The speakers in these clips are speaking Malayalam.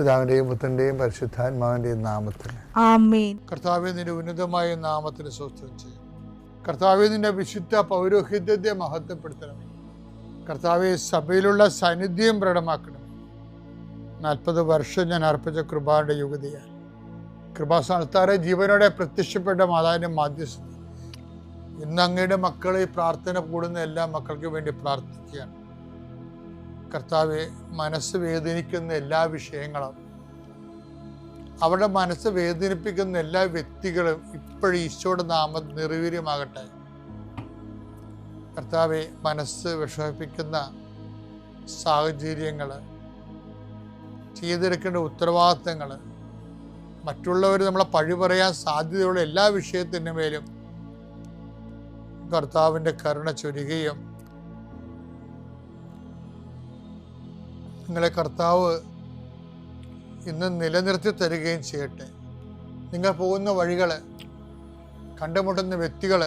പിതാവിൻ്റെയും പുത്രൻ്റെയും പരിശുദ്ധാത്മാവിൻ്റെയും നാമത്തിൽ ആമേൻ. കർത്താവേ, നിന്റെ ഉന്നതമായ നാമത്തിന് സ്തോത്രം ചെയ്യും. കർത്താവേ, നിന്റെ വിശുദ്ധ പൗരോഹിത്യത്തെ മഹത്വപ്പെടുത്തണമേ. കർത്താവെ, സഭയിലുള്ള സാന്നിധ്യം പ്രകടമാക്കണമേ. 40 വർഷം ഞാൻ അർപ്പിച്ച കൃപാന്റെ യുഗതിയാൽ കൃപാസ്ഥാനത്താറെ ജീവനോടെ പ്രത്യക്ഷപ്പെട്ട മാതാവിൻ്റെ മാധ്യസ്ഥത ഇന്ന് അങ്ങയുടെ മക്കളെ പ്രാർത്ഥന കൂടുന്ന എല്ലാ മക്കൾക്കും വേണ്ടി പ്രാർത്ഥിക്കുകയാണ്. കർത്താവെ, മനസ്സ് വേദനിക്കുന്ന എല്ലാ വിഷയങ്ങളും, അവരുടെ മനസ്സ് വേദനിപ്പിക്കുന്ന എല്ലാ വ്യക്തികളും ഇപ്പോഴും ഈശോയുടെ നാമം നിർവീര്യമാകട്ടെ. കർത്താവെ, മനസ്സ് വിഷമിപ്പിക്കുന്ന സാഹചര്യങ്ങൾ, ചെയ്തെടുക്കേണ്ട ഉത്തരവാദിത്തങ്ങൾ, മറ്റുള്ളവർ നമ്മളെ പഴി പറയാൻ സാധ്യതയുള്ള എല്ലാ വിഷയത്തിൻ്റെ മേലും കർത്താവിൻ്റെ കരുണ ചൊരിയുകയും നിങ്ങളെ കർത്താവ് ഇന്ന് നിലനിർത്തി തരികയും ചെയ്യട്ടെ. നിങ്ങൾ പോകുന്ന വഴികൾ, കണ്ടുമുട്ടുന്ന വ്യക്തികൾ,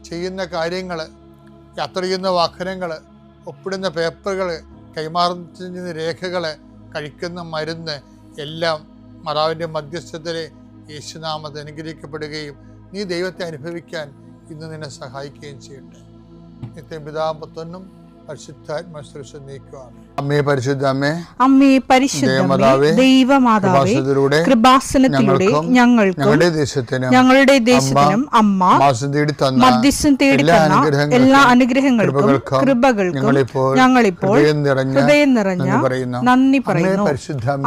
ചെയ്യുന്ന കാര്യങ്ങൾ, യാത്ര ചെയ്യുന്ന വാഹനങ്ങൾ, ഒപ്പിടുന്ന പേപ്പറുകൾ, കൈമാറുന്ന രേഖകൾ, കഴിക്കുന്ന മരുന്ന് എല്ലാം മാതാവിൻ്റെ മധ്യസ്ഥതയിൽ യേശുനാമത്തിൽ അനുഗ്രഹിക്കപ്പെടുകയും നീ ദൈവത്തെ അനുഭവിക്കാൻ ഇന്ന് നിന്നെ സഹായിക്കുകയും ചെയ്യട്ടെ. നിത്യം പിതാവും പുത്രനും പരിശുദ്ധാത്മാവിനെ നീക്കുവാണ്. അമ്മേ പരിശുദ്ധ അമ്മേ, അമ്മേ പരിശുദ്ധ ദൈവമാതാവേ, കൃപാസനത്തിലൂടെ ഞങ്ങൾക്കും ഞങ്ങളുടെ ദേശത്തിനും അമ്മ മധ്യസ്ഥം തേടി തന്ന എല്ലാ അനുഗ്രഹങ്ങൾക്കും കൃപകൾക്കും ഞങ്ങളിപ്പോൾ ഹൃദയം നിറഞ്ഞ നന്ദി പറയുന്നു.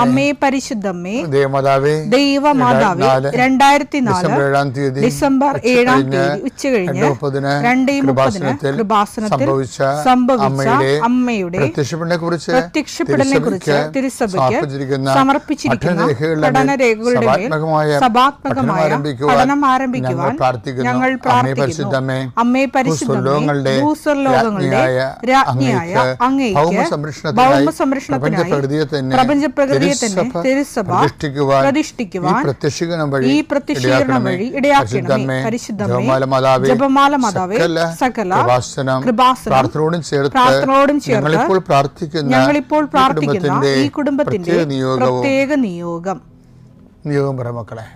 അമ്മേ പരിശുദ്ധമ്മേ, ദൈവമാതാവേ, 2004 ഡിസംബർ 7 ഉച്ചകഴിഞ്ഞ് 2:30 കൃപാസനത്തിൽ സംഭവിച്ച അമ്മയുടെ പ്രത്യക്ഷപ്പെടലിനെ കുറിച്ച് തിരുസഭയ്ക്ക് സമർപ്പിച്ചിരിക്കുന്ന പഠനരേഖകളുടെ മേൽ സഭാത്മകമായ പഠനം ആരംഭിക്കുവാൻ ഞങ്ങൾ പ്രാർത്ഥിക്കുന്നു. അമ്മേ പരിശുദ്ധമേ, ഭൂസ്വർലോകങ്ങളുടെ രാജ്ഞിയായ അങ്ങേയ്ക്ക് ഭൗമസംരക്ഷണത്തിനായി പ്രപഞ്ചപ്രകൃതിയെ തന്നെ തിരുസഭ പ്രതിഷ്ഠിക്കുവാൻ ഈ പ്രത്യക്ഷീകരണം വഴി ഇടയാക്കണമേ. പരിശുദ്ധമേ, ജപമാല മാതാവേ, സകല കൃപാസനം പ്രാർത്ഥനയോടും ചേർത്ത് ഞങ്ങളിപ്പോൾ പ്രാർത്ഥിക്കുന്ന ഈ കുടുംബത്തിന്റെ പ്രത്യേക നിയോഗം മക്കളെ.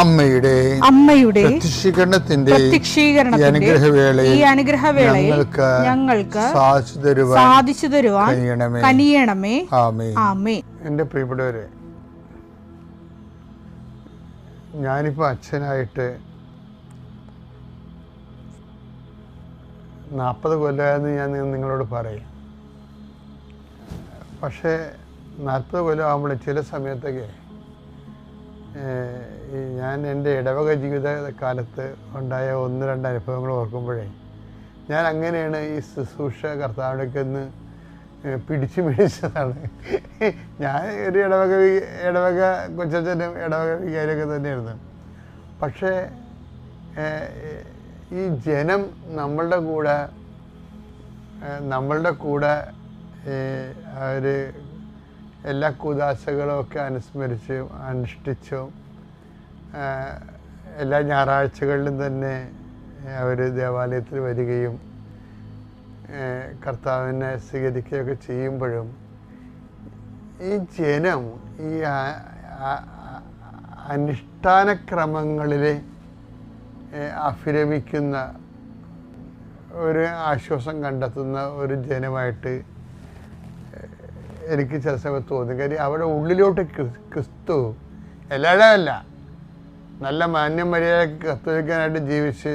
അമ്മയുടെ പ്രത്യക്ഷീകരണത്തിന്റെ ഈ അനുഗ്രഹവേളയിൽ ഞങ്ങൾക്ക് സാധിച്ചു തരുവാൻ കനിയണമേ. ആമേൻ. എൻ്റെ പ്രിയപ്പെട്ടവരെ, ഞാനിപ്പോൾ അച്ഛനായിട്ട് 40 കൊല്ലമായെന്ന് ഞാൻ നിങ്ങളോട് പറയും. പക്ഷേ 40 കൊല്ലം ആകുമ്പോൾ ചില സമയത്തൊക്കെ ഞാൻ എൻ്റെ ഇടവക ജീവിത കാലത്ത് ഉണ്ടായ 1-2 അനുഭവങ്ങൾ ഓർക്കുമ്പോഴേ ഞാൻ അങ്ങനെയാണ് ഈ ശുശ്രൂഷ കർത്താവിനൊക്കെ ഒന്ന് പിടിച്ചു മേടിച്ചതാണ്. ഞാൻ ഒരു ഇടവക കൊച്ചച്ഛനും ഇടവക വികാരിയൊക്കെ തന്നെയായിരുന്നു. പക്ഷേ ഈ ജനം നമ്മളുടെ കൂടെ അവർ എല്ലാ കൂദാശകളും ഒക്കെ അനുസ്മരിച്ചും അനുഷ്ഠിച്ചും എല്ലാ ഞായറാഴ്ചകളിലും തന്നെ അവർ ദേവാലയത്തിൽ വരികയും കർത്താവിനെ സ്വീകരിക്കുകയൊക്കെ ചെയ്യുമ്പോഴും ഈ ജനം ഈ അനുഷ്ഠാനക്രമങ്ങളിൽ അഭിരമിക്കുന്ന ഒരു ആശ്വാസം കണ്ടെത്തുന്ന ഒരു ജനമായിട്ട് എനിക്ക് ചില സമയത്ത് തോന്നി. കാര്യം അവിടെ ഉള്ളിലോട്ട് ക്രിസ്തു എല്ലാവരും അല്ല, നല്ല മാന്യം മര്യാദയ്ക്ക് കത്തോലിക്കാനായിട്ട് ജീവിച്ച്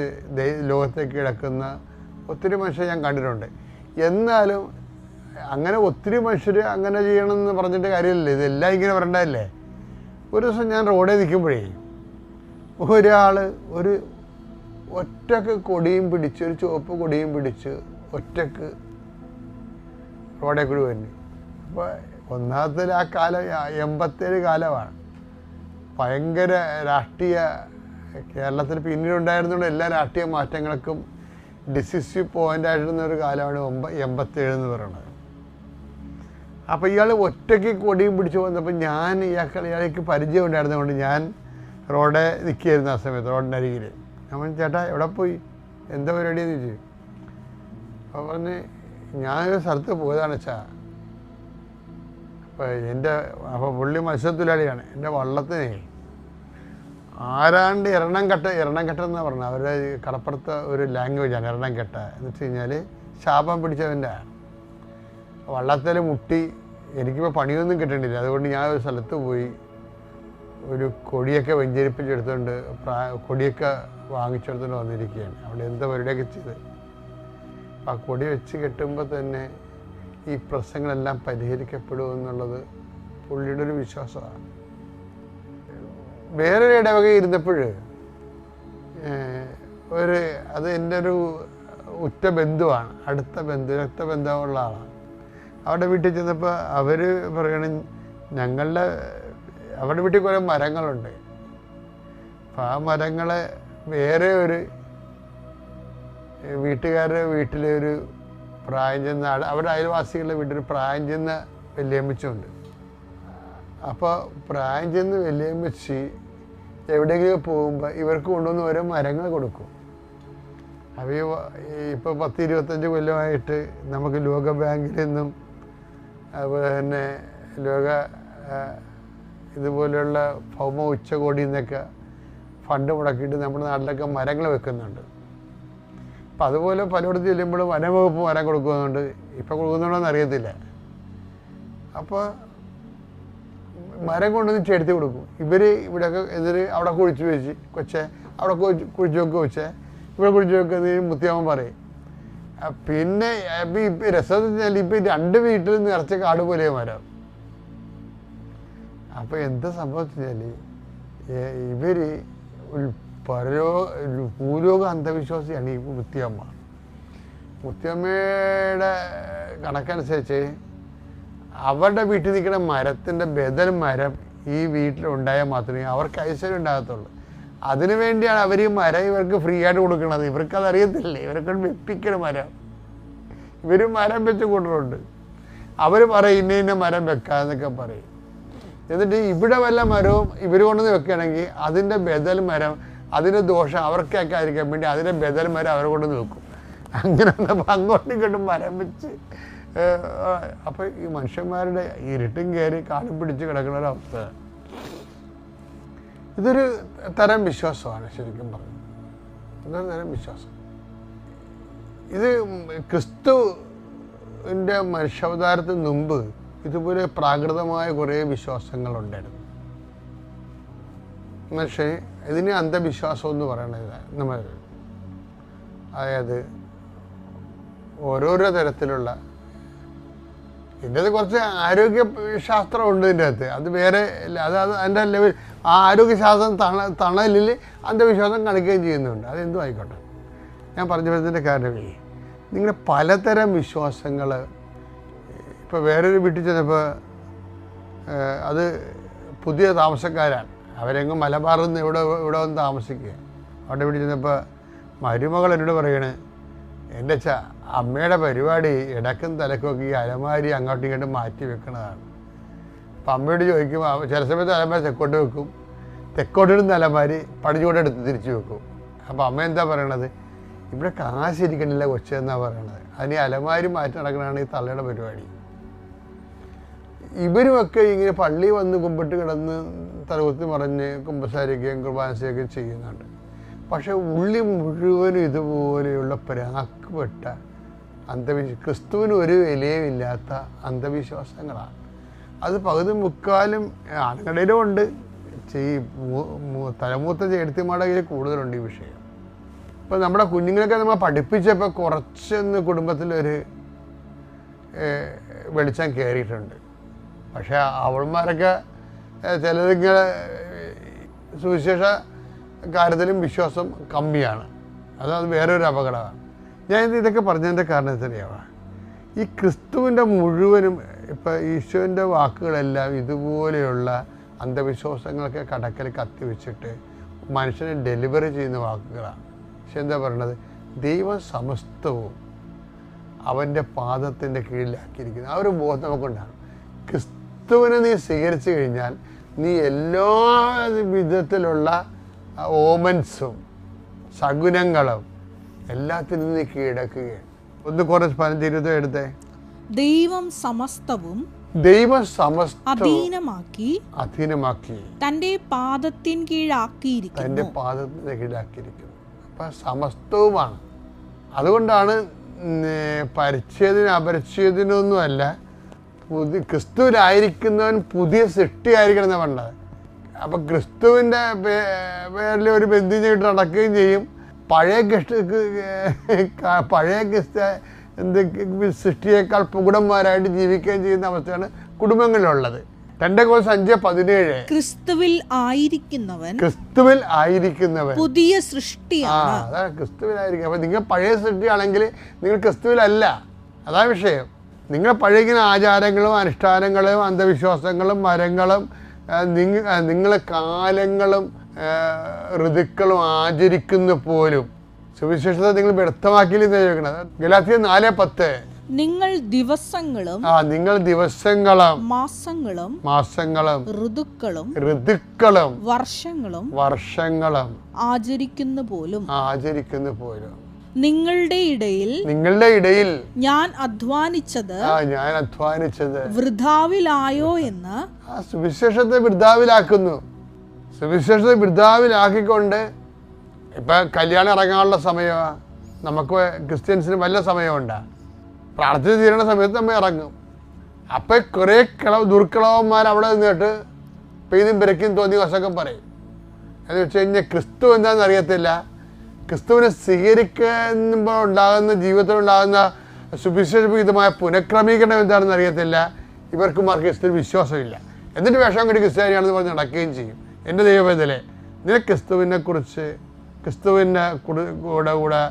ലോകത്തേക്ക് കിടക്കുന്ന ഒത്തിരി മനുഷ്യരെ ഞാൻ കണ്ടിട്ടുണ്ട്. എന്നാലും അങ്ങനെ ഒത്തിരി മനുഷ്യർ അങ്ങനെ ചെയ്യണമെന്ന് പറഞ്ഞിട്ട് കാര്യമില്ല, ഇതെല്ലാം ഇങ്ങനെ വരണ്ടതല്ലേ. ഒരു ദിവസം ഞാൻ റോഡിൽ നിൽക്കുമ്പോഴേ ഒരാൾ ഒരു ഒറ്റക്ക് കൊടിയും പിടിച്ച്, ഒരു ചുവപ്പ് കൊടിയും പിടിച്ച് ഒറ്റക്ക് റോഡിൽ കൂടി വന്നു. അപ്പോൾ ഒന്നാമത്തെ ആ കാലം 87 കാലമാണ്. ഭയങ്കര രാഷ്ട്രീയ കേരളത്തിൽ പിന്നീടുണ്ടായിരുന്നുള്ള എല്ലാ രാഷ്ട്രീയ മാറ്റങ്ങൾക്കും ഡിസിസീവ് പോയിൻ്റായിരുന്ന ഒരു കാലമാണ് 87 എന്ന് പറയുന്നത്. അപ്പോൾ ഇയാൾ ഒറ്റയ്ക്ക് കൊടിയും പിടിച്ച് വന്നപ്പോൾ ഇയാൾക്ക് പരിചയം ഉണ്ടായിരുന്നതുകൊണ്ട് ഞാൻ റോഡിൽ നിൽക്കുകയായിരുന്നു ആ സമയത്ത്, റോഡിൻ്റെ അരികിൽ. ഞാൻ ചേട്ടാ എവിടെ പോയി, എന്താ പരിപാടിയെന്ന് ചോദിച്ചു. അപ്പോൾ പറഞ്ഞ് ഞാനൊരു സ്ഥലത്ത് പോയതാണ് വെച്ചാ. അപ്പോൾ പുള്ളി മത്സ്യത്തൊഴിലാളിയാണ്. എൻ്റെ വള്ളത്തിനെ ആരാണ്ട് എറണംകെട്ട എന്നാണ് പറഞ്ഞത്. അവരുടെ കടപ്പുറത്തെ ഒരു ലാംഗ്വേജാണ് എറണംകെട്ട എന്ന് വെച്ച് കഴിഞ്ഞാൽ ശാപം പിടിച്ചവൻ്റെ. വള്ളത്തിൽ മുട്ടി എനിക്കിപ്പോൾ പണിയൊന്നും കിട്ടേണ്ടില്ല. അതുകൊണ്ട് ഞാൻ ഒരു സ്ഥലത്ത് പോയി ഒരു കൊടിയൊക്കെ വെഞ്ചരിപ്പിച്ചെടുത്തുകൊണ്ട് കൊടിയൊക്കെ വാങ്ങിച്ചെടുത്തുകൊണ്ട് വന്നിരിക്കുകയാണ്. അവിടെ എന്താ പരിപാടിയൊക്കെ ചെയ്ത്. ആ കൊടി വെച്ച് കെട്ടുമ്പോൾ തന്നെ ഈ പ്രശ്നങ്ങളെല്ലാം പരിഹരിക്കപ്പെടുമെന്നുള്ളത് പുള്ളിയുടെ ഒരു വിശ്വാസമാണ്. വേറൊരു ഇടവക ഇരുന്നപ്പോൾ അത് എൻ്റെ ഒരു ഉറ്റ ബന്ധുവാണ്, അടുത്ത ബന്ധു, രക്തബന്ധമുള്ള ആളാണ്. അവിടെ വീട്ടിൽ ചെന്നപ്പോൾ അവർ പറയണം അവരുടെ വീട്ടിൽ കുറേ മരങ്ങളുണ്ട്. അപ്പം ആ മരങ്ങളെ വേറെ ഒരു വീട്ടുകാരുടെ വീട്ടിലെ ഒരു പ്രായം ചെന്ന അവിടെ അയൽവാസികളുടെ വീട്ടിൽ പ്രായം ചെന്ന വല്യമ്മച്ചുണ്ട്. അപ്പോൾ പ്രായം ചെന്ന് വല്യമ്മച്ചി എവിടെയെങ്കിലും പോകുമ്പോൾ ഇവർക്ക് കൊണ്ടുവന്ന് ഓരോ മരങ്ങൾ കൊടുക്കും. അവ ഇപ്പോൾ 10-25 കൊല്ലമായിട്ട് നമുക്ക് ലോക ബാങ്കിൽ നിന്നും അതുപോലെ തന്നെ ഇതുപോലെയുള്ള ഭൗമ ഉച്ചകോടിയിൽ നിന്നൊക്കെ ഫണ്ട് മുടക്കിയിട്ട് നമ്മുടെ നാട്ടിലൊക്കെ മരങ്ങൾ വെക്കുന്നുണ്ട്. അപ്പം അതുപോലെ പലയിടത്ത് ചെല്ലുമ്പോൾ വനംവകുപ്പ് മരം കൊടുക്കുന്നുണ്ട്. ഇപ്പം കൊടുക്കുന്നുണ്ടോയെന്ന് അറിയത്തില്ല. അപ്പോൾ മരം കൊണ്ടുവന്ന് ചെടുത്ത് കൊടുക്കും. ഇവിടെയൊക്കെ അവിടെ കുഴിച്ച് വെച്ച് അവിടെ കുഴിച്ച് വെക്കുക ഇവിടെ കുഴിച്ച് വെക്കുന്നതിന് മുത്തിയമ്മ പറയും. പിന്നെ രസം വെച്ചാൽ ഇപ്പം 2 വീട്ടിൽ നിറച്ച കാട് പോലെ മരം. അപ്പോൾ എന്താ സംഭവിച്ചാൽ ഭൂലോക അന്ധവിശ്വാസിയാണ് ഈ മുത്തിയമ്മ. മുത്തിയമ്മയുടെ കണക്കനുസരിച്ച് അവരുടെ വീട്ടിൽ നിൽക്കുന്ന മരത്തിൻ്റെ ബദൽ മരം ഈ വീട്ടിലുണ്ടായാൽ മാത്രമേ അവർക്ക് ഐശ്വര്യം ഉണ്ടാകത്തുള്ളൂ. അതിനു വേണ്ടിയാണ് അവർ ഈ മരം ഇവർക്ക് ഫ്രീ ആയിട്ട് കൊടുക്കുന്നത്. ഇവർക്കതറിയത്തില്ലേ, ഇവർക്ക് വെപ്പിക്കണ മരം. ഇവർ മരം വെച്ച് കൊണ്ടുണ്ട്. അവർ പറയും ഇന്ന മരം വെക്കാന്നൊക്കെ പറയും. എന്നിട്ട് ഇവിടെ വല്ല മരവും ഇവർ കൊണ്ടുവന്ന് വെക്കുകയാണെങ്കിൽ അതിൻ്റെ ബദൽ മരം, അതിൻ്റെ ദോഷം അവർക്കൊക്കെ ആയിരിക്കാൻ വേണ്ടി അതിൻ്റെ ബദൽ മരം അവരെ കൊണ്ടുവന്ന് വെക്കും. അങ്ങനെ അങ്ങോട്ടും ഇങ്ങോട്ടും മരം വെച്ച് അപ്പോൾ ഈ മനുഷ്യന്മാരുടെ ഇരുട്ടും കയറി കാടും പിടിച്ച് കിടക്കുന്ന ഒരവസ്ഥ. ഇതൊരു തരം വിശ്വാസമാണ് ശരിക്കും പറഞ്ഞത്. ഇതൊരു തരം വിശ്വാസം. ഇത് ക്രിസ്തുവിൻ്റെ മനുഷ്യാവതാരത്തിന് മുമ്പ് ഇതുപോലെ പ്രാകൃതമായ കുറേ വിശ്വാസങ്ങളുണ്ടായിരുന്നു. പക്ഷേ ഇതിന് അന്ധവിശ്വാസം എന്ന് പറയുന്നത് നമ്മൾ അതായത് ഓരോരോ തരത്തിലുള്ള ഇതിൻ്റെ അത് കുറച്ച് ആരോഗ്യശാസ്ത്രമുണ്ട് ഇതിൻ്റെ അകത്ത്. അത് വേറെ അതിൻ്റെ ലെവൽ ആ ആരോഗ്യശാസ്ത്രം തണലിൽ അന്ധവിശ്വാസം കാണിക്കുകയും ചെയ്യുന്നുണ്ട്. അതെന്തും ആയിക്കോട്ടെ. ഞാൻ പറഞ്ഞു വരുന്നതിൻ്റെ കാരണമേ നിങ്ങളുടെ പലതരം വിശ്വാസങ്ങൾ. ഇപ്പോൾ വേറൊരു വീട്ടിൽ ചെന്നപ്പോൾ അത് പുതിയ താമസക്കാരാണ്. അവരെങ്ങും മലബാറിൽ നിന്ന് ഇവിടെ വന്ന് താമസിക്കുക. അവിടെ വീട്ടിൽ ചെന്നപ്പോൾ മരുമകൾ എന്നോട് പറയണേ, എൻ്റെ അമ്മയുടെ പരിപാടി ഇടക്കും തലക്കൊക്കെ ഈ അലമാരി അങ്ങോട്ടും ഇങ്ങോട്ടും മാറ്റി വെക്കുന്നതാണ്. അപ്പം അമ്മയോട് ചോദിക്കുമ്പോൾ ചില സമയത്ത് അലമാരി തെക്കോട്ട് വെക്കും, തെക്കോട്ടിടുന്ന അലമാരി പടിഞ്ഞോട്ട് എടുത്ത് തിരിച്ചു വെക്കും. അപ്പോൾ അമ്മ എന്താ പറയണത്, ഇവിടെ കാശിരിക്കണില്ല കൊച്ചെന്നാണ് പറയണത്. അതിന് അലമാരി മാറ്റി നടക്കണതാണ് ഈ തള്ളയുടെ പരിപാടി. ഇവരുമൊക്കെ ഇങ്ങനെ പള്ളി വന്ന് കുമ്പിട്ട് കിടന്ന് തലകുത്തി മറിഞ്ഞ് കുമ്പസാരിക്കുകയും കുർബാനസയൊക്കെ ചെയ്യുന്നുണ്ട്. പക്ഷെ ഉള്ളി മുഴുവനും ഇതുപോലെയുള്ള പ്രാക്കപ്പെട്ട ക്രിസ്തുവിന് ഒരു വിലയുമില്ലാത്ത അന്ധവിശ്വാസങ്ങളാണ്. അത് പകുതി മുക്കാലും ആണുങ്ങളിലും ഉണ്ട്, തലമൂത്ത ചേട്ടത്തിമാരുടെ കയ്യിൽ കൂടുതലുണ്ട് ഈ വിഷയം. ഇപ്പോൾ നമ്മുടെ കുഞ്ഞുങ്ങളൊക്കെ നമ്മൾ പഠിപ്പിച്ചപ്പോൾ കുറച്ചൊന്ന് കുടുംബത്തിലൊരു വെളിച്ചം കയറിയിട്ടുണ്ട്. പക്ഷേ അവന്മാരൊക്കെ ചിലതിങ്ങനെ സുവിശേഷ കാര്യത്തിലും വിശ്വാസം കമ്മിയാണ്. അത് വേറൊരു അപകടമാണ്. ഞാൻ ഇതൊക്കെ പറഞ്ഞതിൻ്റെ കാരണം തന്നെയാണ്, ഈ ക്രിസ്തുവിൻ്റെ മുഴുവനും ഇപ്പം ഈശോൻ്റെ വാക്കുകളെല്ലാം ഇതുപോലെയുള്ള അന്ധവിശ്വാസങ്ങളൊക്കെ കടക്കൽ കത്തിവെച്ചിട്ട് മനുഷ്യനെ ഡെലിവറി ചെയ്യുന്ന വാക്കുകളാണ്. പക്ഷെ എന്താ പറയണത്, ദൈവം സമസ്തവും അവൻ്റെ പാദത്തിൻ്റെ കീഴിലാക്കിയിരിക്കുന്നു. ആ ഒരു ബോധം നമുക്കുണ്ടാകും. ക്രിസ്തുവിനെ നീ സ്വീകരിച്ചു കഴിഞ്ഞാൽ നീ എല്ലാ വിധത്തിലുള്ള ഓമൻസും സഗുണങ്ങളും എല്ലാത്തിനും നീ കീഴടക്കുകയാണ്. 1 Corinthians 15:20 എടുത്തേ. ദൈവം സമസ്തവും അധീനമാക്കി തന്റെ പാദത്തിൻ കീഴാക്കിയിരിക്കുന്നു. അപ്പൊ സമസ്തവുമാണ്. അതുകൊണ്ടാണ് പരിച്ഛേദന അപരിച്ഛേദനൊന്നുമല്ല, ക്രിസ്തുവിലായിരിക്കുന്നവൻ പുതിയ സൃഷ്ടിയായിരിക്കണം എന്ന് പറഞ്ഞത്. അപ്പൊ ക്രിസ്തുവിൻ്റെ പേരിൽ ഒരു ബന്ധം ചെയ്തിട്ട് നടക്കുകയും ചെയ്യും. പഴയ സൃഷ്ടിയേക്കാൾ പുകുടന്മാരായിട്ട് ജീവിക്കുകയും ചെയ്യുന്ന അവസ്ഥയാണ് കുടുംബങ്ങളിലുള്ളത്. 2 Corinthians 5:17 ക്രിസ്തുവിൽ ആയിരിക്കുന്നവൻ പുതിയ സൃഷ്ടിയാണ്. അതാണ് ക്രിസ്തുവിലായിരിക്കും. അപ്പൊ നിങ്ങൾ പഴയ സൃഷ്ടിയാണെങ്കിൽ നിങ്ങൾ ക്രിസ്തുവിലല്ല. അതാ വിഷയം. നിങ്ങൾ പഴയ ഇങ്ങനെ ആചാരങ്ങളും അനുഷ്ഠാനങ്ങളും അന്ധവിശ്വാസങ്ങളും മരങ്ങളും നിങ്ങളെ കാലങ്ങളും ഋതുക്കളും ആചരിക്കുന്ന പോലും സുവിശേഷത്തെ നിങ്ങൾ വ്യർത്ഥമാക്കിയില്ലെന്ന് ചോദിക്കണത്. ഗലാത്യർ 4:10 നിങ്ങൾ ദിവസങ്ങളും മാസങ്ങളും ഋതുക്കളും വർഷങ്ങളും ആചരിക്കുന്ന പോലും നിങ്ങളുടെ ഇടയിൽ ഞാൻ അധ്വാനിച്ചത് വൃഥാവിലായോ എന്ന് സുവിശേഷത്തെ വൃഥാവിലാക്കിക്കൊണ്ട് ഇപ്പൊ കല്യാണം ഇറങ്ങാനുള്ള സമയമാണ്. നമുക്ക് ക്രിസ്ത്യൻസിന് വല്ല സമയമുണ്ടാ? പ്രാർത്ഥന തീരുന്ന സമയത്ത് നമ്മൾ ഇറങ്ങും. അപ്പം കുറേ ദുർക്കിളവന്മാർ അവിടെ നിന്നിട്ട് പെയ്തും പെരക്കും തോന്നിയ വശമൊക്കെ പറയും. എന്ന് വെച്ച് കഴിഞ്ഞാൽ ക്രിസ്തു എന്താണെന്ന് അറിയത്തില്ല. ക്രിസ്തുവിനെ സ്വീകരിക്കുമ്പോൾ ഉണ്ടാകുന്ന ജീവിതത്തിലുണ്ടാകുന്ന സുവിശേഷവിധമായ പുനഃക്രമീകരണം എന്താണെന്ന് അറിയത്തില്ല. ഇവർക്കുമാർക്ക് ക്രിസ്തുവിന് വിശ്വാസമില്ല. എന്നിട്ട് വേഷം കെട്ടി ക്രിസ്ത്യാനിയാണെന്ന് പറഞ്ഞ് നടക്കുകയും ചെയ്യും. എൻ്റെ ദൈവവേദനയെ നിനക്ക് ക്രിസ്തുവിൻ്റെ കൂടെ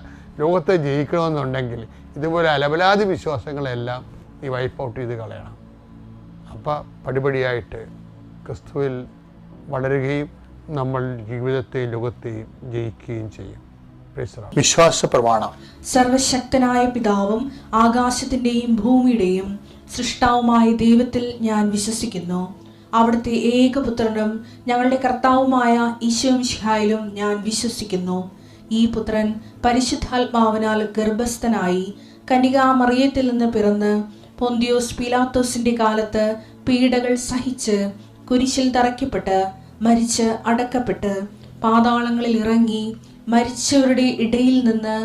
ലോകത്തെ ജയിക്കണമെന്നുണ്ടെങ്കിൽ ഇതുപോലെ അലബലാതി വിശ്വാസങ്ങളെല്ലാം നീ വൈപ്പ് ഔട്ട് ചെയ്ത് കളയണം. അപ്പം പടിപടിയായിട്ട് ക്രിസ്തുവിൽ വളരുകയും നമ്മൾ ജീവിതത്തെയും ലോകത്തെയും ജയിക്കുകയും ചെയ്യും. വിശ്വാസ പ്രമാണം. സർവശക്തനായ പിതാവും ആകാശത്തിന്റെയും ഭൂമിയുടെയും സൃഷ്ടാവുമായ ദൈവത്തിൽ ഞാൻ വിശ്വസിക്കുന്നു. അവിടുത്തെ ഏകപുത്രനും ഞങ്ങളുടെ കർത്താവുമായ ഈശോ മിശിഹായിലും ഞാൻ വിശ്വസിക്കുന്നു. ഈ പുത്രൻ പരിശുദ്ധാത്മാവിനാൽ ഗർഭസ്ഥനായി കന്യകാമറിയത്തിൽ നിന്ന് പിറന്ന് പൊന്തിയോസ് പീലാത്തോസിന്റെ കാലത്ത് പീഡകൾ സഹിച്ച് കുരിശിൽ തറയ്ക്കപ്പെട്ട് മരിച്ച് അടക്കപ്പെട്ട് പാതാളങ്ങളിൽ ഇറങ്ങി മരിച്ചവരുടെ ഇടയിൽ നിന്ന്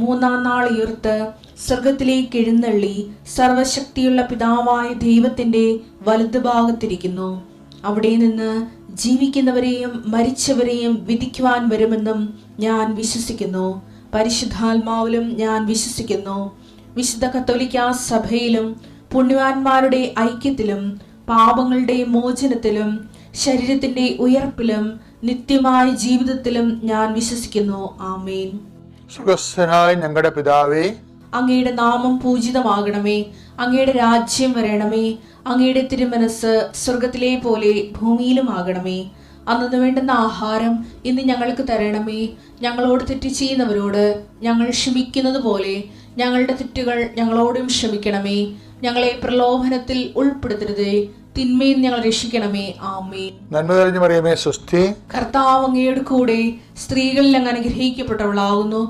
3-ാം നാൾ ഉയർത്ത് സ്വർഗത്തിലേക്ക് എഴുന്നള്ളി സർവശക്തിയുള്ള പിതാവായ ദൈവത്തിന്റെ വലതുഭാഗത്തിരിക്കുന്നു. അവിടെ നിന്ന് ജീവിക്കുന്നവരെയും മരിച്ചവരെയും വിധിക്കുവാൻ വരുമെന്നും ഞാൻ വിശ്വസിക്കുന്നു. പരിശുദ്ധാത്മാവിലും ഞാൻ വിശ്വസിക്കുന്നു. വിശുദ്ധ കത്തോലിക്കാ സഭയിലും പുണ്യവാന്മാരുടെ ഐക്യത്തിലും പാപങ്ങളുടെ മോചനത്തിലും ശരീരത്തിന്റെ ഉയർപ്പിലും നിത്യമായ ജീവിതത്തിലും ഞാൻ വിശ്വസിക്കുന്നു. ആമേൻ. സുഖസ്ഥനായ ഞങ്ങളുടെ പിതാവേ, അങ്ങയുടെ നാമം പൂജിതമാകണമേ. അങ്ങയുടെ രാജ്യം വരണമേ. അങ്ങയുടെ തിരുമനസ് സ്വർഗത്തിലെ പോലെ ഭൂമിയിലും ആകണമേ. അന്നു വേണ്ടുന്ന ആഹാരം ഇന്ന് ഞങ്ങൾക്ക് തരണമേ. ഞങ്ങളോട് തെറ്റ് ചെയ്യുന്നവരോട് ഞങ്ങൾ ക്ഷമിക്കുന്നത് പോലെ ഞങ്ങളുടെ തെറ്റുകൾ ഞങ്ങളോടും ക്ഷമിക്കണമേ. ഞങ്ങളെ പ്രലോഭനത്തിൽ ഉൾപ്പെടുത്തരുതേ, തിന്മയിൽ ഞങ്ങൾ രക്ഷിക്കണമേ. ആമേൻ. നന്മ നിറഞ്ഞ മറിയമേ സ്വസ്തി. കർത്താവ് അങ്ങയുടെ കൂടെ സ്ത്രീകളിൽ അങ്ങ് അനുഗ്രഹിക്കപ്പെട്ടവളാകുന്നു.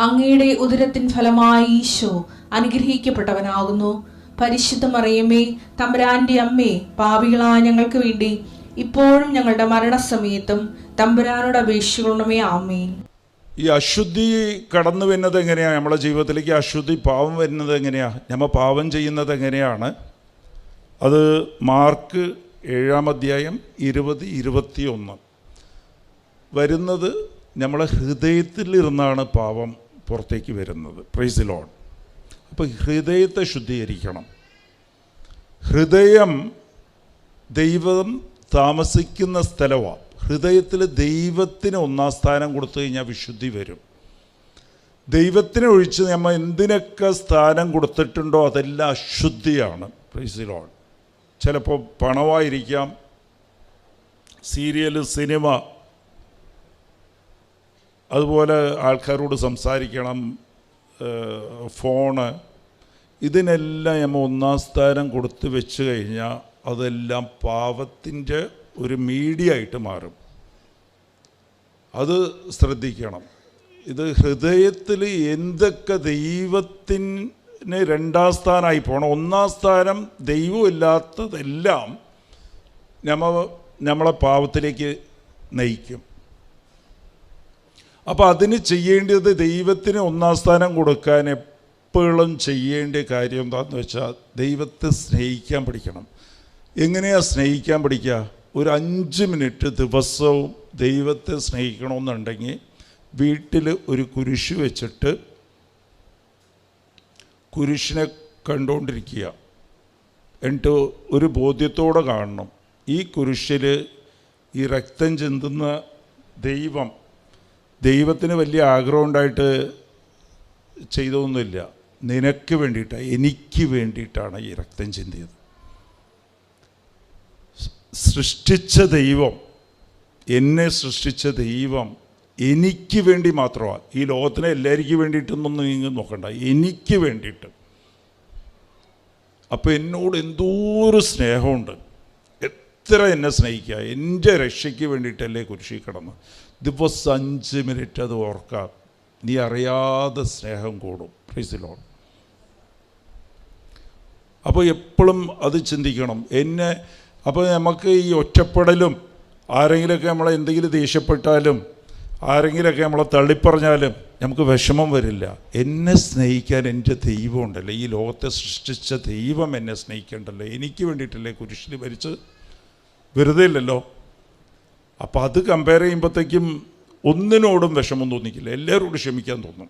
അങ്ങയുടെ ഉദരത്തിൻ ഫലമായി ഈശോ അനുഗ്രഹിക്കപ്പെട്ടവനാകുന്നു. പരിശുദ്ധ മറിയമേ, തമ്പുരാന്റെ അമ്മേ, പാപികളായ ഞങ്ങൾക്ക് വേണ്ടി ഇപ്പോഴും ഞങ്ങളുടെ മരണസമയത്തും തമ്പുരാനോട് അപേക്ഷിക്കണമേ. ആമേൻ. ഈ അശുദ്ധി കടന്നു വരുന്നത് എങ്ങനെയാണ്? നമ്മുടെ ജീവിതത്തിലേക്ക് അശുദ്ധി, പാവം വരുന്നത് എങ്ങനെയാണ്? നമ്മൾ പാവം ചെയ്യുന്നത് എങ്ങനെയാണ്? അത് മാർക്ക് 7-ാം അധ്യായം 20-21 വരുന്നത് നമ്മളെ ഹൃദയത്തിലിരുന്നാണ് പാവം പുറത്തേക്ക് വരുന്നത്. Price the Lord. അപ്പോൾ ഹൃദയത്തെ ശുദ്ധീകരിക്കണം. ഹൃദയം ദൈവം താമസിക്കുന്ന സ്ഥലമാണ്. ഹൃദയത്തിൽ ദൈവത്തിന് ഒന്നാം സ്ഥാനം കൊടുത്തു കഴിഞ്ഞാൽ വിശുദ്ധി വരും. ദൈവത്തിനെ ഒഴിച്ച് നമ്മൾ എന്തിനൊക്കെ സ്ഥാനം കൊടുത്തിട്ടുണ്ടോ അതെല്ലാം അശുദ്ധിയാണ്. Price the Lord. ചിലപ്പോൾ പണമായിരിക്കാം, സീരിയൽ, സിനിമ, അതുപോലെ ആൾക്കാരോട് സംസാരിക്കണം, ഫോണ്, ഇതിനെല്ലാം നമ്മൾ ഒന്നാം സ്ഥാനം കൊടുത്ത് വെച്ച് കഴിഞ്ഞാൽ അതെല്ലാം പാപത്തിൻ്റെ ഒരു മീഡിയ ആയിട്ട് മാറും. അത് ശ്രദ്ധിക്കണം. ഇത് ഹൃദയത്തിൽ എന്തൊക്കെ ദൈവത്തിന് രണ്ടാം സ്ഥാനമായി പോകണം. ഒന്നാം സ്ഥാനം ദൈവമില്ലാത്തതെല്ലാം നമ്മളെ പാപത്തിലേക്ക് നയിക്കും. അപ്പോൾ അതിന് ചെയ്യേണ്ടത് ദൈവത്തിന് ഒന്നാം സ്ഥാനം കൊടുക്കാൻ എപ്പോഴും ചെയ്യേണ്ട കാര്യം എന്താണെന്ന് വെച്ചാൽ ദൈവത്തെ സ്നേഹിക്കാൻ പഠിക്കണം. എങ്ങനെയാണ് സ്നേഹിക്കാൻ പഠിക്കുക? ഒരു 5 മിനിറ്റ് ദിവസവും ദൈവത്തെ സ്നേഹിക്കണമെന്നുണ്ടെങ്കിൽ വീട്ടിൽ ഒരു കുരിശ് വെച്ചിട്ട് കുരിശിനെ കണ്ടുകൊണ്ടിരിക്കുക. എന്നിട്ട് ഒരു ബോധ്യത്തോടെ കാണണം, ഈ കുരിശിൽ ഈ രക്തം ചിന്തുന്ന ദൈവത്തിന് വലിയ ആഗ്രഹം ഉണ്ടായിട്ട് ചെയ്തൊന്നുമില്ല. നിനക്ക് വേണ്ടിയിട്ടാണ്, എനിക്ക് വേണ്ടിയിട്ടാണ് ഈ രക്തം ചിന്തിയത്. സൃഷ്ടിച്ച ദൈവം, എന്നെ സൃഷ്ടിച്ച ദൈവം എനിക്ക് വേണ്ടി മാത്രമാണ്. ഈ ലോകത്തിനെ എല്ലാവർക്കും വേണ്ടിയിട്ടൊന്നും നിങ്ങൾ നോക്കണ്ട, എനിക്ക് വേണ്ടിയിട്ട്. അപ്പോൾ എന്നോട് എന്തോരു സ്നേഹമുണ്ട്, എത്ര എന്നെ സ്നേഹിക്കുക, എൻ്റെ രക്ഷയ്ക്ക് വേണ്ടിയിട്ടല്ലേ കുരിശിൽ കിടന്ന്. ദിവസം 5 മിനിറ്റ് അത് ഓർക്കാം, നീ അറിയാതെ സ്നേഹം കൂടും. Price the Lord. അപ്പോൾ എപ്പോഴും അത് ചിന്തിക്കണം. അപ്പോൾ നമുക്ക് ഈ ഒറ്റപ്പെടലും, ആരെങ്കിലുമൊക്കെ നമ്മളെ എന്തെങ്കിലും ദേഷ്യപ്പെട്ടാലും, ആരെങ്കിലുമൊക്കെ നമ്മളെ തള്ളിപ്പറഞ്ഞാലും നമുക്ക് വിഷമം വരില്ല. എന്നെ സ്നേഹിക്കാൻ എൻ്റെ ദൈവം ഉണ്ടല്ലോ, ഈ ലോകത്തെ സൃഷ്ടിച്ച ദൈവം എന്നെ സ്നേഹിക്കണ്ടല്ലോ, എനിക്ക് വേണ്ടിയിട്ടല്ലേ കുരിശിൽ മരിച്ച്, വെറുതെ ഇല്ലല്ലോ. അപ്പോൾ അത് കമ്പയർ ചെയ്യുമ്പോഴത്തേക്കും ഒന്നിനോടും വിഷമം തോന്നിക്കില്ല, എല്ലാവരോടും ക്ഷമിക്കാൻ തോന്നും.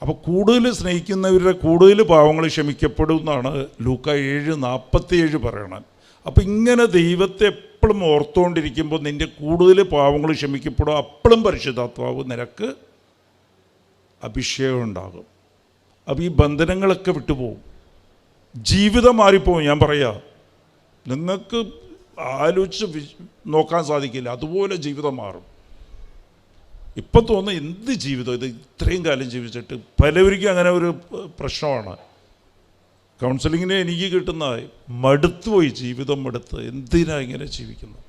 അപ്പോൾ കൂടുതൽ സ്നേഹിക്കുന്നവരുടെ കൂടുതൽ പാവങ്ങൾ ക്ഷമിക്കപ്പെടും എന്നാണ് ലൂക്ക 7:47 പറയണത്. അപ്പോൾ ഇങ്ങനെ ദൈവത്തെ എപ്പോഴും ഓർത്തുകൊണ്ടിരിക്കുമ്പോൾ നിൻ്റെ കൂടുതൽ പാവങ്ങൾ ക്ഷമിക്കപ്പെടും. അപ്പോഴും പരിശുദ്ധാത്മാവ് നിനക്ക് അഭിഷേകം ഉണ്ടാകും. അപ്പോൾ ഈ ബന്ധനങ്ങളൊക്കെ വിട്ടുപോകും, ജീവിതം മാറിപ്പോവും. ഞാൻ പറയാം, നിങ്ങൾക്ക് ആലോചിച്ച് നോക്കാൻ സാധിക്കില്ല, അതുപോലെ ജീവിതം മാറും. ഇപ്പം തോന്നുന്നു എന്ത് ജീവിതം ഇത്, ഇത്രയും കാലം ജീവിച്ചിട്ട്. പലവർക്കും അങ്ങനെ ഒരു പ്രശ്നമാണ്. കൗൺസിലിങ്ങിന് എനിക്ക് കിട്ടുന്ന മടുത്തുപോയി, ജീവിതം മടുത്ത്, എന്തിനാ ഇങ്ങനെ ജീവിക്കുന്നത്,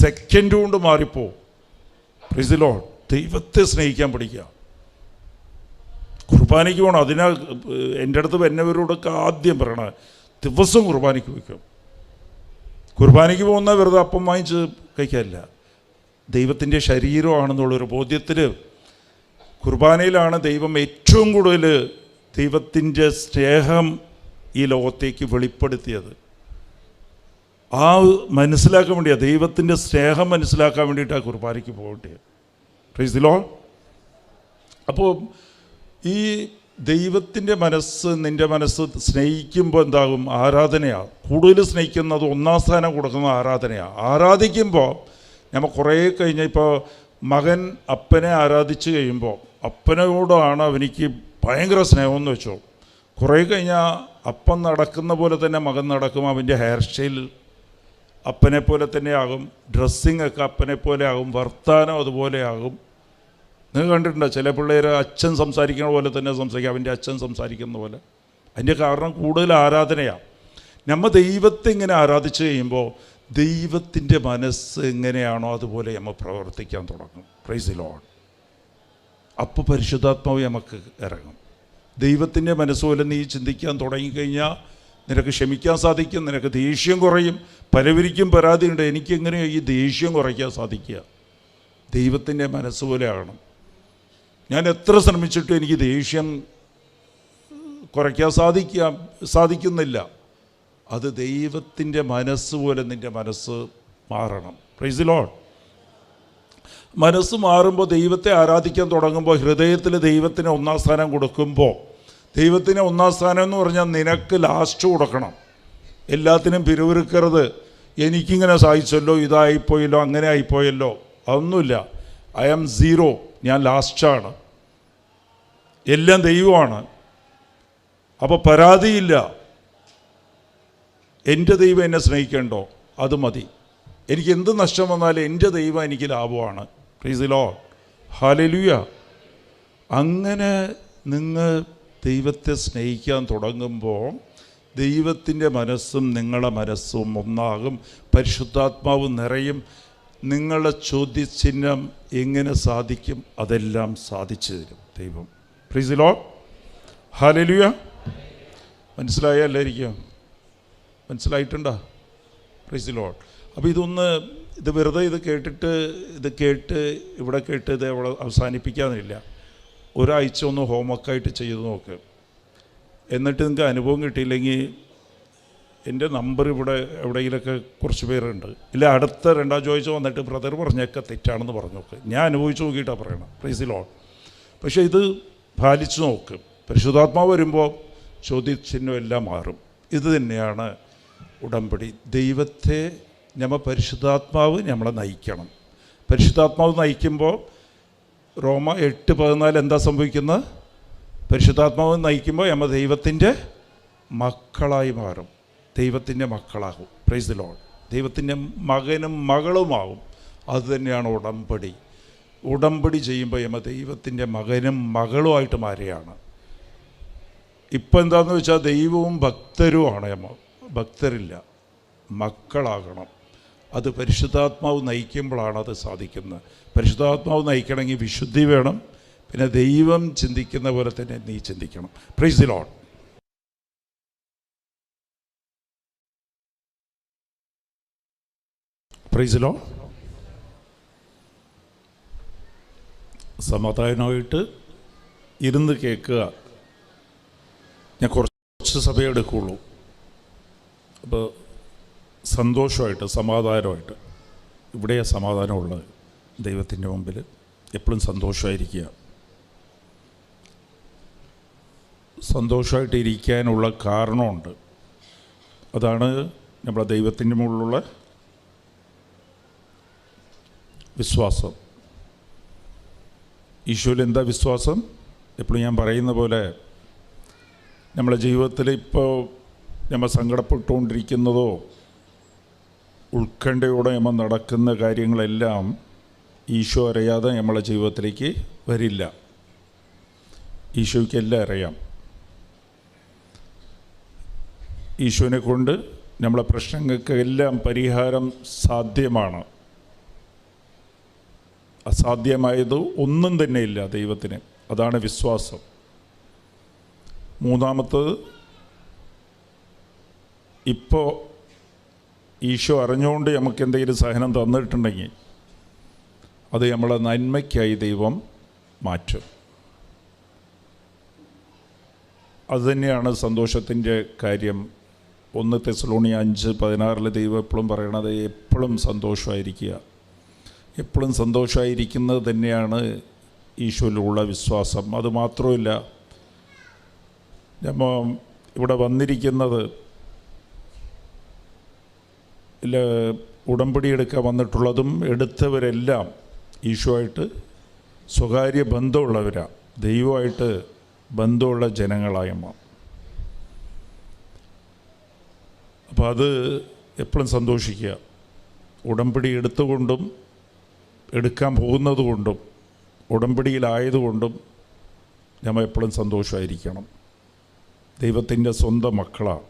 സെക്കൻഡ് കൊണ്ട് മാറിപ്പോവും. Praise the Lord. ദൈവത്തെ സ്നേഹിക്കാൻ പഠിക്കുക. കുർബാനയ്ക്ക് പോകണം. അതിനാ എൻ്റെ അടുത്ത് വരുന്നവരോടൊക്കെ ആദ്യം പറയണ, ദിവസം കുർബാനയ്ക്ക് വയ്ക്കും. കുർബാനയ്ക്ക് പോകുന്ന വെറുതെ അപ്പം വാങ്ങിച്ച് കഴിക്കാനില്ല, ദൈവത്തിൻ്റെ ശരീരമാണെന്നുള്ളൊരു ബോധ്യത്തിൽ കുർബാനയിലാണ് ദൈവം ഏറ്റവും കൂടുതൽ ദൈവത്തിൻ്റെ സ്നേഹം ഈ ലോകത്തേക്ക് വെളിപ്പെടുത്തിയത്. ആ മനസ്സിലാക്കാൻ വേണ്ടിയാണ്, ദൈവത്തിൻ്റെ സ്നേഹം മനസ്സിലാക്കാൻ വേണ്ടിയിട്ടാണ് കുർബാനയ്ക്ക് പോകേണ്ടത്. Price the Lord. അപ്പോൾ ഈ ദൈവത്തിൻ്റെ മനസ്സ്, നിൻ്റെ മനസ്സ് സ്നേഹിക്കുമ്പോൾ എന്താകും? ആരാധനയാണ്. കൂടുതൽ സ്നേഹിക്കുന്നത്, ഒന്നാം സ്ഥാനം കൊടുക്കുന്ന ആരാധനയാണ്. ആരാധിക്കുമ്പോൾ നമ്മൾ കുറേ കഴിഞ്ഞ്, ഇപ്പോൾ മകൻ അപ്പനെ ആരാധിച്ച് കഴിയുമ്പോൾ അപ്പനോടാണ് അവനിക്ക് ഭയങ്കര സ്നേഹമെന്ന് വെച്ചോ. കുറേ കഴിഞ്ഞാൽ അപ്പൻ നടക്കുന്ന പോലെ തന്നെ മകൻ നടക്കും. അവൻ്റെ ഹെയർ സ്റ്റൈൽ അപ്പനെ പോലെ തന്നെ ആകും, ഡ്രസ്സിങ് ഒക്കെ അപ്പനെ പോലെ ആകും, വർത്താനം അതുപോലെ ആകും. നിങ്ങൾ കണ്ടിട്ടുണ്ടോ ചില പിള്ളേർ അച്ഛൻ സംസാരിക്കുന്ന പോലെ തന്നെ സംസാരിക്കും, അവൻ്റെ അച്ഛൻ സംസാരിക്കുന്ന പോലെ. അതിൻ്റെ കാരണം കൂടുതൽ ആരാധനയാണ്. നമ്മൾ ദൈവത്തെ ഇങ്ങനെ ആരാധിച്ച് കഴിയുമ്പോൾ ദൈവത്തിൻ്റെ മനസ്സ് എങ്ങനെയാണോ അതുപോലെ നമ്മൾ പ്രവർത്തിക്കാൻ തുടങ്ങും. Price the Lord. അപ്പോൾ പരിശുദ്ധാത്മാവ് നമുക്ക് ഇറങ്ങും. ദൈവത്തിൻ്റെ മനസ്സുപോലെ നീ ചിന്തിക്കാൻ തുടങ്ങിക്കഴിഞ്ഞാൽ നിനക്ക് ക്ഷമിക്കാൻ സാധിക്കും, നിനക്ക് ദേഷ്യം കുറയും. പലവരിക്കും പരാതിയുണ്ട്, എനിക്കെങ്ങനെയോ ഈ ദേഷ്യം കുറയ്ക്കാൻ സാധിക്കുക. ദൈവത്തിൻ്റെ മനസ്സുപോലെ ആകണം. ഞാൻ എത്ര ശ്രമിച്ചിട്ടും എനിക്ക് ദേഷ്യം കുറയ്ക്കാൻ സാധിക്കുന്നില്ല. അത് ദൈവത്തിൻ്റെ മനസ്സുപോലെ നിൻ്റെ മനസ്സ് മാറണം. Price the Lord. മനസ്സ് മാറുമ്പോൾ, ദൈവത്തെ ആരാധിക്കാൻ തുടങ്ങുമ്പോൾ, ഹൃദയത്തിൽ ദൈവത്തിന് ഒന്നാം സ്ഥാനം കൊടുക്കുമ്പോൾ ദൈവത്തിന് ഒന്നാം സ്ഥാനം എന്ന് പറഞ്ഞാൽ നിനക്ക് ലാസ്റ്റ് കൊടുക്കണം. എല്ലാത്തിനും പിറുവിറുക്കരുത്. എനിക്കിങ്ങനെ സാധിച്ചല്ലോ, ഇതായിപ്പോയല്ലോ, അങ്ങനെ ആയിപ്പോയല്ലോ, അതൊന്നുമില്ല. ഐ ആം സീറോ, ഞാൻ ലാസ്റ്റാണ്. എല്ലാം ദൈവമാണ്. അപ്പോൾ പരാതിയില്ല. എൻ്റെ ദൈവം എന്നെ സ്നേഹിക്കണ്ടോ, അത് മതി. എനിക്ക് എന്ത് നഷ്ടം വന്നാലും എൻ്റെ ദൈവം എനിക്ക് ലാഭമാണ്. Price the Lord, hallelujah. അങ്ങനെ നിങ്ങൾ ദൈവത്തെ സ്നേഹിക്കാൻ തുടങ്ങുമ്പോൾ ദൈവത്തിൻ്റെ മനസ്സും നിങ്ങളുടെ മനസ്സും ഒന്നാകും. പരിശുദ്ധാത്മാവ് നിറയും. നിങ്ങളുടെ ചോദ്യചിഹ്നം എങ്ങനെ സാധിക്കും, അതെല്ലാം സാധിച്ചു തരും ദൈവം. Praise the Lord, hallelujah. മനസ്സിലായ എല്ലായിരിക്കും? മനസ്സിലായിട്ടുണ്ടോ? Praise the Lord. അപ്പോൾ ഇത് വെറുതെ ഇത് കേട്ട് ഇവിടെ കേട്ട് ഇത് അവിടെ അവസാനിപ്പിക്കാനില്ല. ഒരാഴ്ച ഒന്ന് ഹോംവർക്കായിട്ട് ചെയ്ത് നോക്ക്. എന്നിട്ട് നിങ്ങൾക്ക് അനുഭവം കിട്ടിയില്ലെങ്കിൽ എൻ്റെ നമ്പർ ഇവിടെ എവിടെയെങ്കിലൊക്കെ കുറച്ച് പേരുണ്ട്. ഇല്ല, അടുത്ത രണ്ടാം ചോദിച്ച വന്നിട്ട് ബ്രദർ പറഞ്ഞൊക്കെ തെറ്റാണെന്ന് പറഞ്ഞു നോക്ക്. ഞാൻ അനുഭവിച്ച് നോക്കിയിട്ടാണ് പറയണം. Price the Lord. പക്ഷേ ഇത് പാലിച്ച് നോക്ക്. പരിശുദ്ധാത്മാവ് വരുമ്പോൾ ചോദ്യചിഹ്നം എല്ലാം മാറും. ഇത് തന്നെയാണ് ഉടമ്പടി. ദൈവത്തെ പരിശുദ്ധാത്മാവ് നമ്മളെ നയിക്കണം. പരിശുദ്ധാത്മാവ് നയിക്കുമ്പോൾ റോമ 8:14 എന്താ സംഭവിക്കുന്നത്? പരിശുദ്ധാത്മാവ് നയിക്കുമ്പോൾ ദൈവത്തിൻ്റെ മക്കളായി മാറും. ദൈവത്തിൻ്റെ മക്കളാകും. Price the Lord. ദൈവത്തിൻ്റെ മകനും മകളുമാകും. അതുതന്നെയാണ് ഉടമ്പടി. ഉടമ്പടി ചെയ്യുമ്പോൾ ദൈവത്തിൻ്റെ മകനും മകളുമായിട്ട് മാറുകയാണ്. ഇപ്പം എന്താണെന്ന് വെച്ചാൽ ദൈവവും ഭക്തരുമാണ്. ഭക്തരില്ല, മക്കളാകണം. അത് പരിശുദ്ധാത്മാവ് നയിക്കുമ്പോഴാണ് അത് സാധിക്കുന്നത്. പരിശുദ്ധാത്മാവ് നയിക്കണമെങ്കിൽ വിശുദ്ധി വേണം. പിന്നെ ദൈവം ചിന്തിക്കുന്ന പോലെ തന്നെ നീ ചിന്തിക്കണം. Price the Lord. Price the Lord. സമാധാനമായിട്ട് ഇരുന്ന് കേൾക്കുക. ഞാൻ കുറച്ച് സമയമെടുക്കുള്ളൂ. അപ്പോൾ സന്തോഷമായിട്ട് സമാധാനമായിട്ട്, ഇവിടെയാണ് സമാധാനമുള്ളത്. ദൈവത്തിൻ്റെ മുമ്പിൽ എപ്പോഴും സന്തോഷമായിരിക്കുക. സന്തോഷമായിട്ട് ഇരിക്കാനുള്ള കാരണമുണ്ട്. അതാണ് നമ്മുടെ ദൈവത്തിൻ്റെ മുകളിലുള്ള വിശ്വാസം. ഈശോയിൽ എന്താ വിശ്വാസം? എപ്പോഴും ഞാൻ പറയുന്ന പോലെ നമ്മളെ ജീവിതത്തിൽ ഇപ്പോൾ നമ്മൾ സങ്കടപ്പെട്ടുകൊണ്ടിരിക്കുന്നതോ ഉത്കണ്ഠയോടെ നമ്മൾ നടക്കുന്ന കാര്യങ്ങളെല്ലാം ഈശോ അറിയാതെ നമ്മളെ ജീവിതത്തിലേക്ക് വരില്ല. ഈശോയ്ക്ക് എല്ലാം അറിയാം. ഈശോനെ കൊണ്ട് നമ്മളെ പ്രശ്നങ്ങൾക്ക് എല്ലാം പരിഹാരം സാധ്യമാണ്. അസാധ്യമായത് ഒന്നും തന്നെ ഇല്ല ദൈവത്തിന്. അതാണ് വിശ്വാസം. മൂന്നാമത്തത്, ഇപ്പോൾ ഈശോ അറിഞ്ഞുകൊണ്ട് നമുക്ക് എന്തെങ്കിലും സഹനം തന്നിട്ടുണ്ടെങ്കിൽ അത് നമ്മളെ നന്മയ്ക്കായി ദൈവം മാറ്റും. അതുതന്നെയാണ് സന്തോഷത്തിൻ്റെ കാര്യം. 1 തെസ്സലോണിയ 5:16 ദൈവം എപ്പോഴും പറയണത് എപ്പോഴും സന്തോഷമായിരിക്കുക. എപ്പോഴും സന്തോഷമായിരിക്കുന്നത് തന്നെയാണ് ഈശോയിലുള്ള വിശ്വാസം. അതുമാത്രമല്ല, നമ്മൾ ഇവിടെ വന്നിരിക്കുന്നത് ഉടമ്പടി എടുക്കാൻ വന്നിട്ടുള്ളതും എടുത്തവരെല്ലാം ഈശോയായിട്ട് സ്വകാര്യ ബന്ധമുള്ളവരാണ്. ദൈവമായിട്ട് ബന്ധമുള്ള ജനങ്ങളായമ്മ. അപ്പോൾ അത് എപ്പോഴും സന്തോഷിക്കുക. ഉടമ്പടി എടുത്തുകൊണ്ടും എടുക്കാൻ പോകുന്നത് കൊണ്ടും ഉടമ്പടിയിലായതുകൊണ്ടും നമ്മൾ എപ്പോഴും സന്തോഷമായിരിക്കണം. ദൈവത്തിൻ്റെ സ്വന്തം മക്കളാണ്.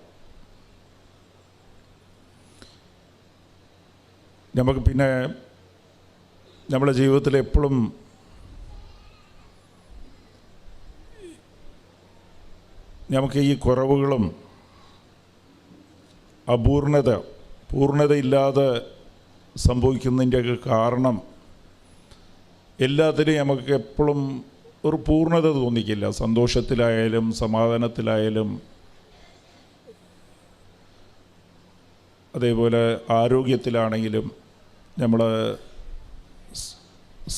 നമുക്ക് പിന്നെ നമ്മുടെ ജീവിതത്തിൽ എപ്പോഴും നമുക്ക് ഈ കുറവുകളും പൂർണ്ണതയില്ലാതെ സംഭവിക്കുന്നതിൻ്റെയൊക്കെ കാരണം എല്ലാത്തിനും നമുക്ക് എപ്പോഴും ഒരു പൂർണ്ണത തോന്നിക്കില്ല. സന്തോഷത്തിലായാലും സമാധാനത്തിലായാലും അതേപോലെ ആരോഗ്യത്തിലാണെങ്കിലും നമ്മൾ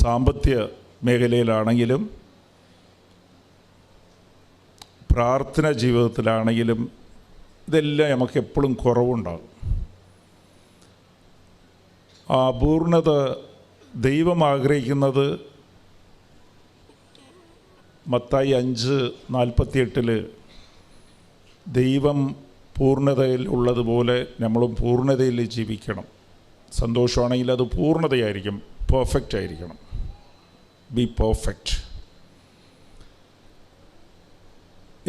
സാമ്പത്തിക മേഖലയിലാണെങ്കിലും പ്രാർത്ഥന ജീവിതത്തിലാണെങ്കിലും ഇതെല്ലാം നമുക്ക് എപ്പോഴും കുറവുണ്ടാകും. ആ അപൂർണത ദൈവം ആഗ്രഹിക്കുന്നത് മത്തായി 5:48 ദൈവം പൂർണ്ണതയിൽ ഉള്ളതുപോലെ നമ്മളും പൂർണ്ണതയിൽ ജീവിക്കണം. സന്തോഷമാണെങ്കിൽ അത് പൂർണ്ണതയായിരിക്കും, പെർഫെക്റ്റ് ആയിരിക്കണം. B perfect.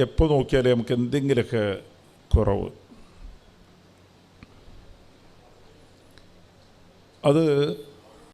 എപ്പോൾ നോക്കിയാലും നമുക്ക് എന്തെങ്കിലുമൊക്കെ കുറവ്. അത്